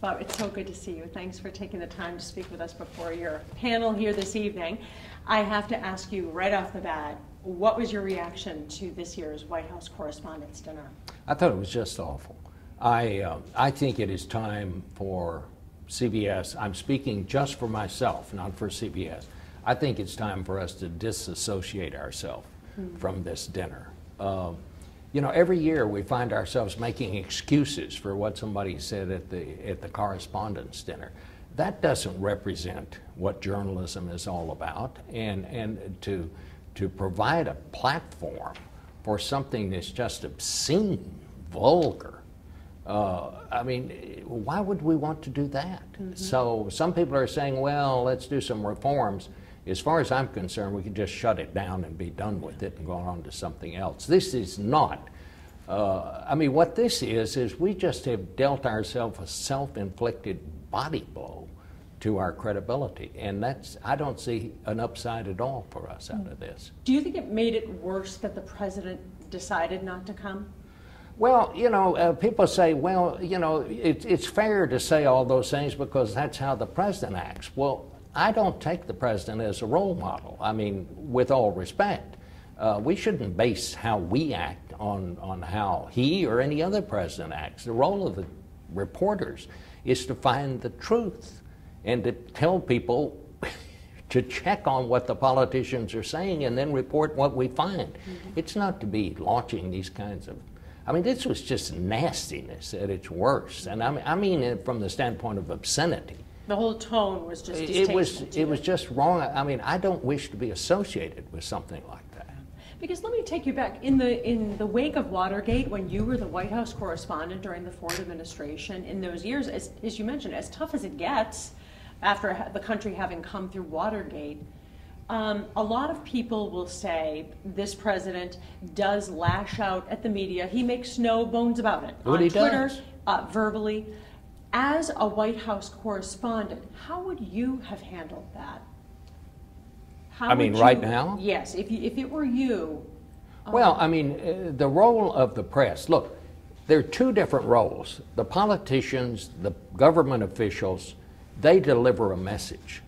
Bob, it's so good to see you. Thanks for taking the time to speak with us before your panel here this evening. I have to ask you right off the bat, what was your reaction to this year's White House Correspondents' Dinner? I thought it was just awful. I think it is time for CBS. I'm speaking just for myself, not for CBS. I think it's time for us to disassociate ourselves from this dinner. You know, every year we find ourselves making excuses for what somebody said at the Correspondents' Dinner. That doesn't represent what journalism is all about, and to provide a platform for something that's just obscene, vulgar. I mean, why would we want to do that? So some people are saying, well, let's do some reforms. As far as I'm concerned, we can just shut it down and be done with it and go on to something else. This is not, I mean, what this is we just have dealt ourselves a self-inflicted body blow to our credibility. And that's, I don't see an upside at all for us out of this. Do you think it made it worse that the president decided not to come? Well, you know, people say, well, you know, it's fair to say all those things because that's how the president acts. Well, I don't take the president as a role model. I mean, with all respect, we shouldn't base how we act on how he or any other president acts. The role of the reporters is to find the truth and to tell people to check on what the politicians are saying and then report what we find. It's not to be launching these kinds of, I mean, this was just nastiness at its worst. And I mean it from the standpoint of obscenity. The whole tone was just distasteful. It was just wrong. I mean, I don't wish to be associated with something like that. Because let me take you back. In the wake of Watergate, when you were the White House correspondent during the Ford administration, in those years, as you mentioned, as tough as it gets after the country having come through Watergate, a lot of people will say this president does lash out at the media. He makes no bones about it. What on he Twitter, does. Verbally. As a White House correspondent, how would you have handled that? I mean, right now? Yes, if it were you. Well, I mean, the role of the press, look, there are two different roles. The politicians, the government officials, they deliver a message.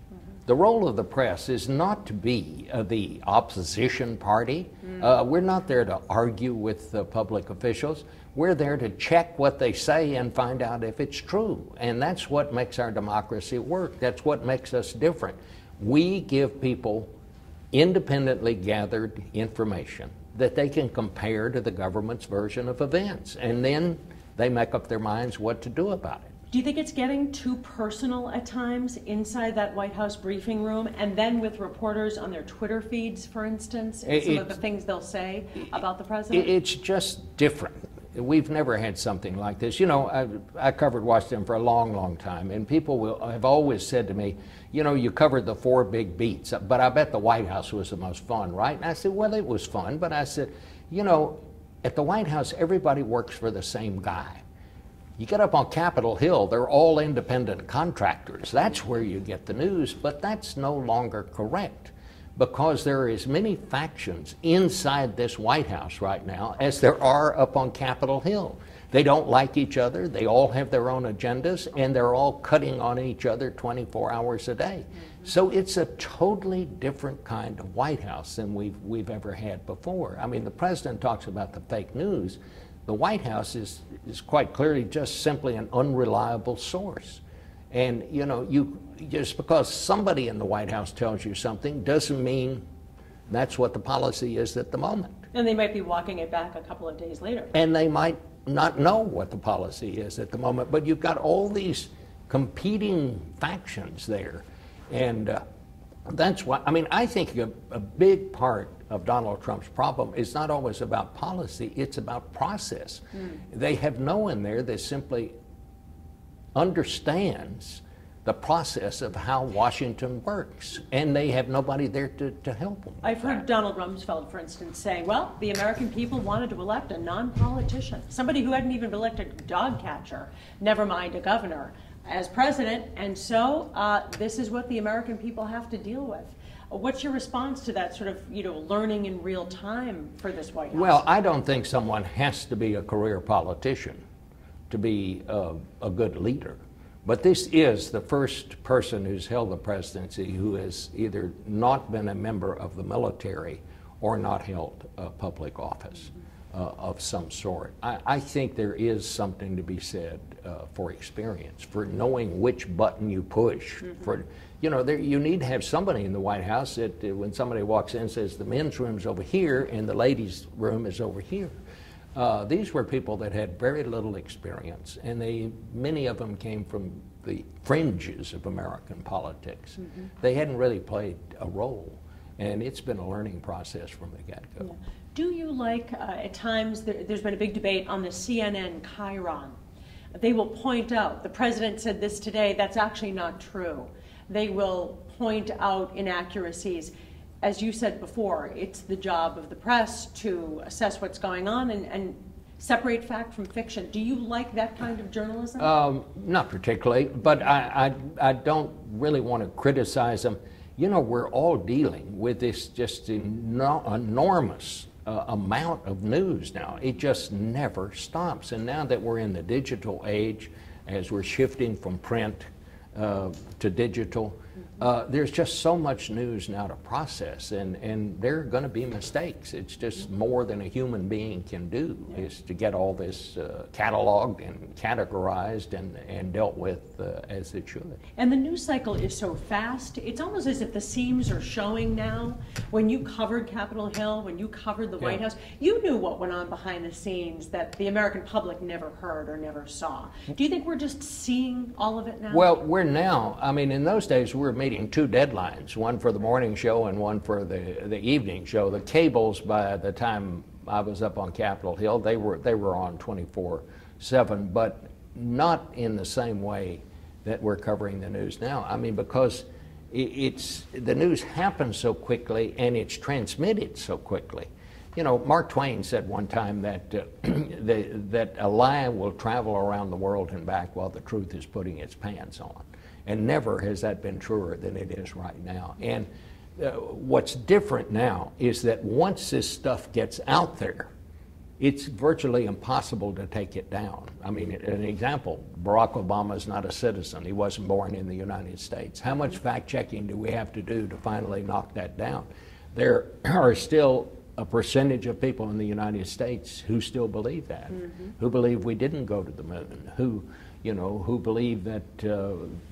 The role of the press is not to be the opposition party. We're not there to argue with the public officials. We're there to check what they say and find out if it's true. And that's what makes our democracy work. That's what makes us different. We give people independently gathered information that they can compare to the government's version of events. And then they make up their minds what to do about it. Do you think it's getting too personal at times inside that White House briefing room, and then with reporters on their Twitter feeds, for instance, and some of the things they'll say about the president? It's just different. We've never had something like this. You know, I covered Washington for a long, long time, and people have always said to me, you know, you covered the 4 big beats, but I bet the White House was the most fun, right? And I said, well, it was fun, but I said, you know, at the White House, everybody works for the same guy. You get up on Capitol Hill, they're all independent contractors. That's where you get the news, but that's no longer correct because there are as many factions inside this White House right now as there are up on Capitol Hill. They don't like each other, they all have their own agendas, and they're all cutting on each other 24 hours a day. So it's a totally different kind of White House than we've ever had before. I mean, the president talks about the fake news. The White House is quite clearly just simply an unreliable source. And, you know, just because somebody in the White House tells you something doesn't mean that's what the policy is at the moment. And they might be walking it back a couple of days later. And they might not know what the policy is at the moment. But you've got all these competing factions there. And that's why, I mean, I think a big part of Donald Trump's problem is not always about policy, it's about process. They have no one there that simply understands the process of how Washington works, and they have nobody there to help them. I've heard Donald Rumsfeld, for instance, say, well, the American people wanted to elect a non-politician, somebody who hadn't even elected a dog catcher, never mind a governor, as president, and so this is what the American people have to deal with. What's your response to that sort of, you know, learning in real time for this White House? Well, I don't think someone has to be a career politician to be a good leader. But this is the first person who's held the presidency who has either not been a member of the military or not held a public office of some sort. I think there is something to be said for experience, for knowing which button you push. For, you know, you need to have somebody in the White House that when somebody walks in says the men's room's over here and the ladies' room is over here. These were people that had very little experience, and many of them came from the fringes of American politics. They hadn't really played a role, and it's been a learning process from the get-go. Yeah. Do you like, at times, there's been a big debate on the CNN Chiron. They will point out, the president said this today, that's actually not true. They will point out inaccuracies. As you said before, it's the job of the press to assess what's going on and separate fact from fiction. Do you like that kind of journalism? Not particularly, but I don't really want to criticize them. You know, we're all dealing with this just enormous amount of news now. It just never stops. And now that we're in the digital age, as we're shifting from print to digital, there's just so much news now to process, and there are going to be mistakes. It's just more than a human being can do, is to get all this cataloged and categorized and dealt with as it should. And the news cycle is so fast, it's almost as if the seams are showing now. When you covered Capitol Hill, when you covered the White House, you knew what went on behind the scenes that the American public never heard or never saw. Do you think we're just seeing all of it now? Well, we're now, I mean, in those days, we were meeting two deadlines, one for the morning show and one for the evening show. The cables, by the time I was up on Capitol Hill, they were on 24/7, but not in the same way that we're covering the news now. I mean, because the news happens so quickly and it's transmitted so quickly. You know, Mark Twain said one time that that a lie will travel around the world and back while the truth is putting its pants on. And never has that been truer than it is right now. And what's different now is that once this stuff gets out there, it's virtually impossible to take it down. I mean, an example, Barack Obama is not a citizen. He wasn't born in the United States. How much fact-checking do we have to do to finally knock that down? There are still a percentage of people in the United States who still believe that, who believe we didn't go to the moon, who believe that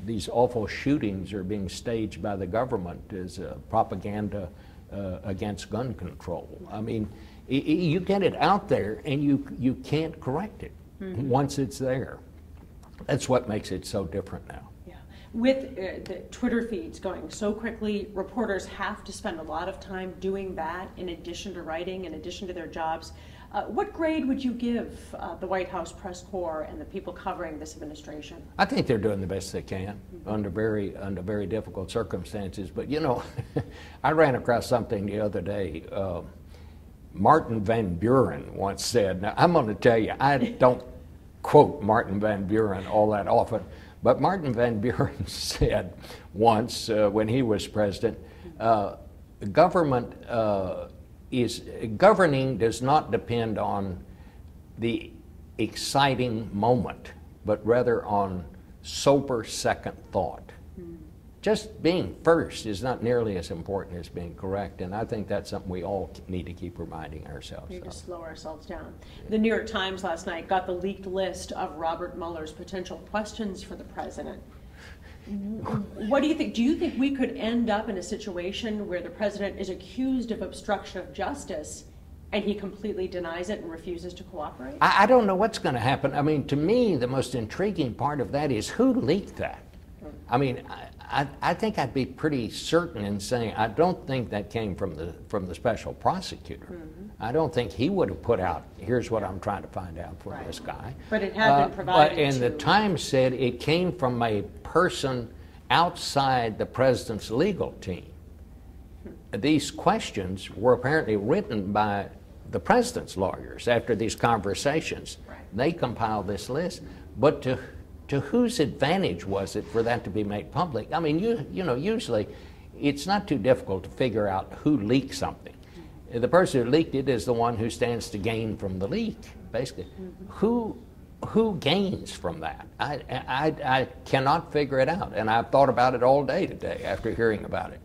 these awful shootings are being staged by the government as propaganda against gun control. I mean, you get it out there and you can't correct it once it's there. That's what makes it so different now. Yeah. With the Twitter feeds going so quickly, reporters have to spend a lot of time doing that in addition to writing, in addition to their jobs. What grade would you give the White House press corps and the people covering this administration? I think they're doing the best they can under very difficult circumstances. But you know, I ran across something the other day. Martin Van Buren once said, now I'm going to tell you, I don't quote Martin Van Buren all that often, but Martin Van Buren said once when he was president, governing does not depend on the exciting moment, but rather on sober second thought. Just being first is not nearly as important as being correct, and I think that's something we all need to keep reminding ourselves We of. need to slow ourselves down. The New York Times last night got the leaked list of Robert Mueller's potential questions for the president. What do you think? Do you think we could end up in a situation where the president is accused of obstruction of justice and he completely denies it and refuses to cooperate? I don't know what's going to happen. I mean, to me, the most intriguing part of that is who leaked that. I mean, I think I'd be pretty certain in saying I don't think that came from the special prosecutor. I don't think he would have put out, here's what I'm trying to find out for this guy. But it had been provided And the Times said it came from a person outside the president's legal team. These questions were apparently written by the president's lawyers after these conversations. They compiled this list. But to whose advantage was it for that to be made public? I mean, you know, usually it's not too difficult to figure out who leaked something. The person who leaked it is the one who stands to gain from the leak, basically. Who who gains from that? I cannot figure it out, and I've thought about it all day today after hearing about it.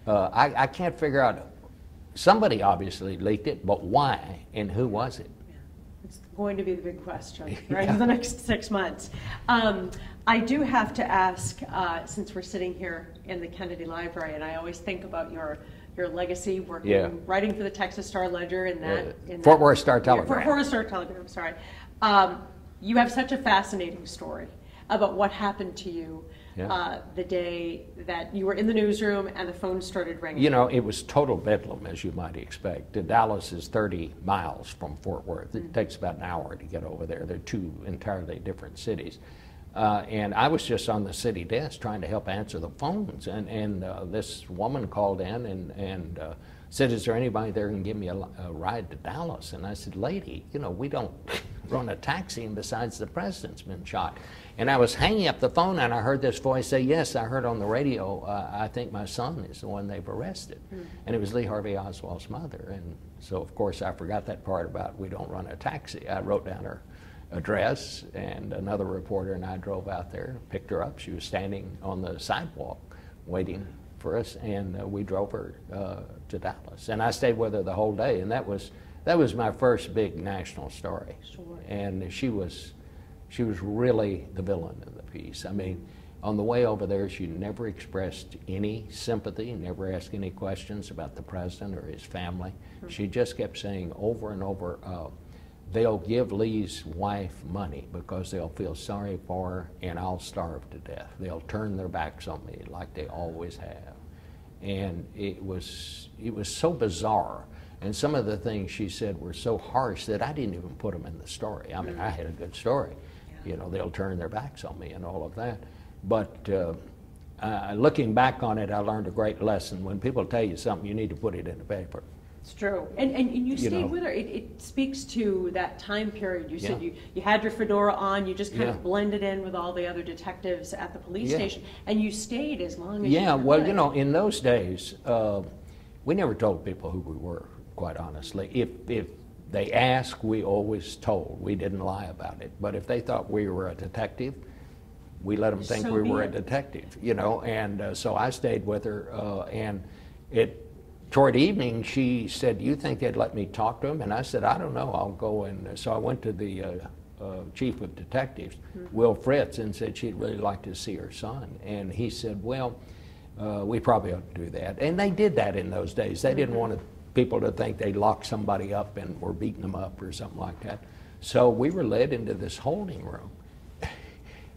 I can't figure out. Somebody obviously leaked it, but why and who was it? It's going to be the big question, right, for the next 6 months. I do have to ask, since we're sitting here in the Kennedy Library, and I always think about your legacy working, writing for the Texas Star-Ledger in that Fort Worth Star-Telegram. Fort Worth Star-Telegram, sorry. You have such a fascinating story about what happened to you the day that you were in the newsroom and the phone started ringing. You know, it was total bedlam, as you might expect. Dallas is 30 miles from Fort Worth. It takes about an hour to get over there. They're two entirely different cities. And I was just on the city desk trying to help answer the phones, and this woman called in and said, "Is there anybody there who can give me a ride to Dallas?" And I said, "Lady, you know, we don't run a taxi, and besides, the president's been shot." And I was hanging up the phone, and I heard this voice say, "Yes, I heard on the radio, I think my son is the one they've arrested." And it was Lee Harvey Oswald's mother. And so, of course, I forgot that part about we don't run a taxi. I wrote down her address, and another reporter and I drove out there, picked her up. She was standing on the sidewalk waiting for us, and we drove her to Dallas. And I stayed with her the whole day, and that was my first big national story. Sure. And she was really the villain in the piece. I mean, on the way over there, she never expressed any sympathy, never asked any questions about the president or his family. She just kept saying over and over, they'll give Lee's wife money because they'll feel sorry for her, and I'll starve to death. They'll turn their backs on me like they always have. And it was so bizarre. And some of the things she said were so harsh that I didn't even put them in the story. I mean, I had a good story. You know, they'll turn their backs on me and all of that. But looking back on it, I learned a great lesson. When people tell you something, you need to put it in the paper. It's true. And you stayed with her. It speaks to that time period. You said you had your fedora on, you just kind of blended in with all the other detectives at the police station, and you stayed as long as you could. Well, you know, in those days, we never told people who we were, quite honestly. If they asked, we always told. We didn't lie about it. But if they thought we were a detective, we let them think we were a detective, you know. And so I stayed with her, and toward evening, she said, "Do you think they'd let me talk to him?" And I said, "I don't know, I'll go." And so I went to the chief of detectives, Will Fritz, and said she'd really like to see her son. And he said, "Well, we probably ought to do that." And they did that in those days. They didn't want people to think they locked somebody up and were beating them up or something like that. So we were led into this holding room.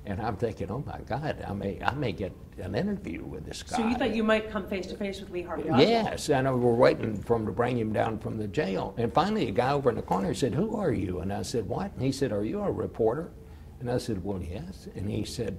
And I'm thinking, oh my God, I may get an interview with this guy. So you thought you might come face to face with Lee Harvey Oswald? Yes, and we were waiting for him to bring him down from the jail. And finally, a guy over in the corner said, "Who are you?" And I said, "What?" And he said, "Are you a reporter?" And I said, "Well, yes." And he said,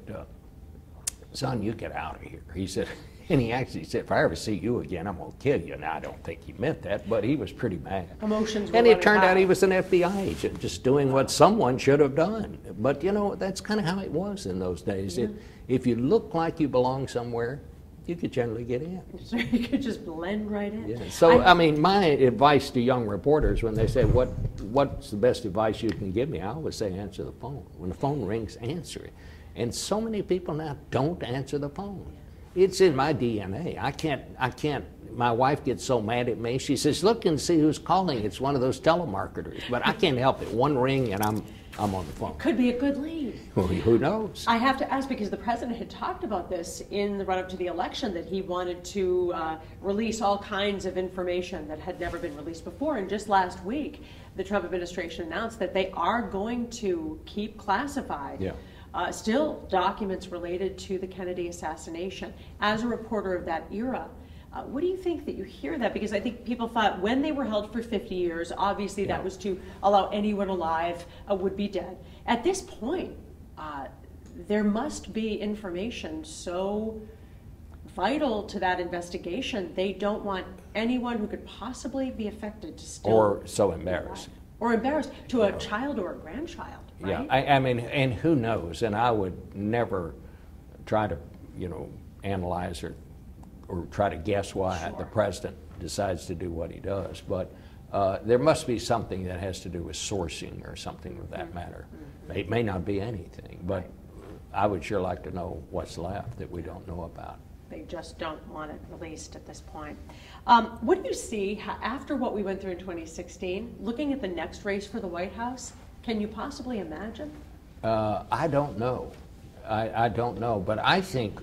"Son, you get out of here." He said, and he actually said, "If I ever see you again, I'm going to kill you." Now, I don't think he meant that, but he was pretty mad. Emotions were And it turned high. out he was an FBI agent, just doing what someone should have done. But, you know, that's kind of how it was in those days. Yeah. If you look like you belong somewhere, you could generally get in. So you could just blend right in. Yeah. So, I mean, my advice to young reporters when they say, what's the best advice you can give me? I always say, answer the phone. When the phone rings, answer it. And so many people now don't answer the phone. It's in my DNA. I can't, my wife gets so mad at me. She says, "Look and see who's calling. It's one of those telemarketers." But I can't help it. One ring and I'm on the phone. Could be a good lead. Well, who knows? I have to ask, because the president had talked about this in the run-up to the election, that he wanted to release all kinds of information that had never been released before. And just last week, the Trump administration announced that they are going to keep classified still documents related to the Kennedy assassination. As a reporter of that era, what do you think that you hear that? Because I think people thought when they were held for 50 years, obviously that was to allow anyone alive would be dead. At this point, there must be information so vital to that investigation, they don't want anyone who could possibly be affected to still... Or so embarrassing. Or embarrassed to a child or a grandchild. Right? Yeah, I mean, and who knows? And I would never try to, you know, analyze or try to guess why the president decides to do what he does. But There must be something that has to do with sourcing or something of that matter. It may not be anything, but I would sure like to know what's left that we don't know about. They just don't want it released at this point. What do you see after what we went through in 2016, looking at the next race for the White House? Can you possibly imagine? I don't know. I don't know, but I think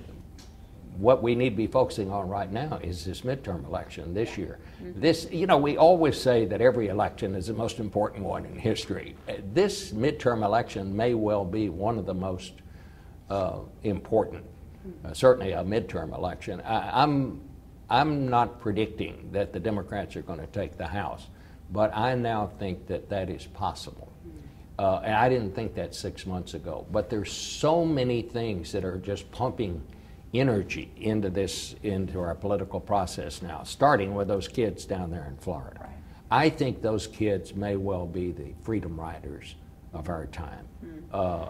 what we need to be focusing on right now is this midterm election this year. This, you know, we always say that every election is the most important one in history. This midterm election may well be one of the most important, certainly a midterm election. I'm not predicting that the Democrats are going to take the House, but I now think that that is possible. And I didn't think that 6 months ago, but there's so many things that are just pumping energy into our political process now, starting with those kids down there in Florida. Right. I think those kids may well be the freedom riders of our time.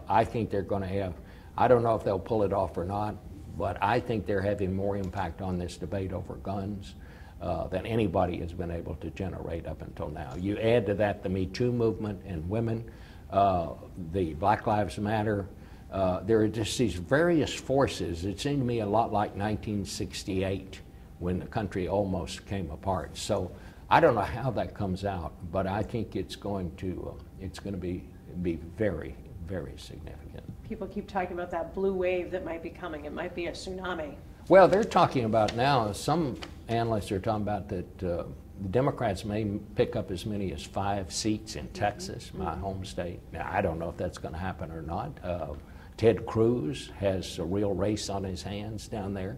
I think they're going to have, I don't know if they'll pull it off or not, but I think they're having more impact on this debate over guns than anybody has been able to generate up until now. You add to that the Me Too movement and women, the Black Lives Matter. There are just these various forces. It seemed to me a lot like 1968 when the country almost came apart. So I don't know how that comes out, but I think it's going to be very, very significant. People keep talking about that blue wave that might be coming. It might be a tsunami. Well, they're talking about now, some analysts are talking about that the Democrats may pick up as many as 5 seats in Texas, my home state. Now, I don't know if that's going to happen or not. Ted Cruz has a real race on his hands down there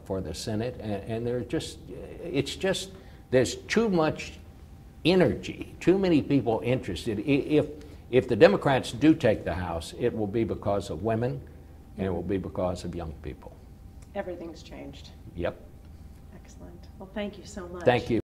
for the Senate, and there's too much energy, too many people interested. If the Democrats do take the House, it will be because of women, and it will be because of young people. Everything's changed. Yep. Excellent. Well, thank you so much. Thank you.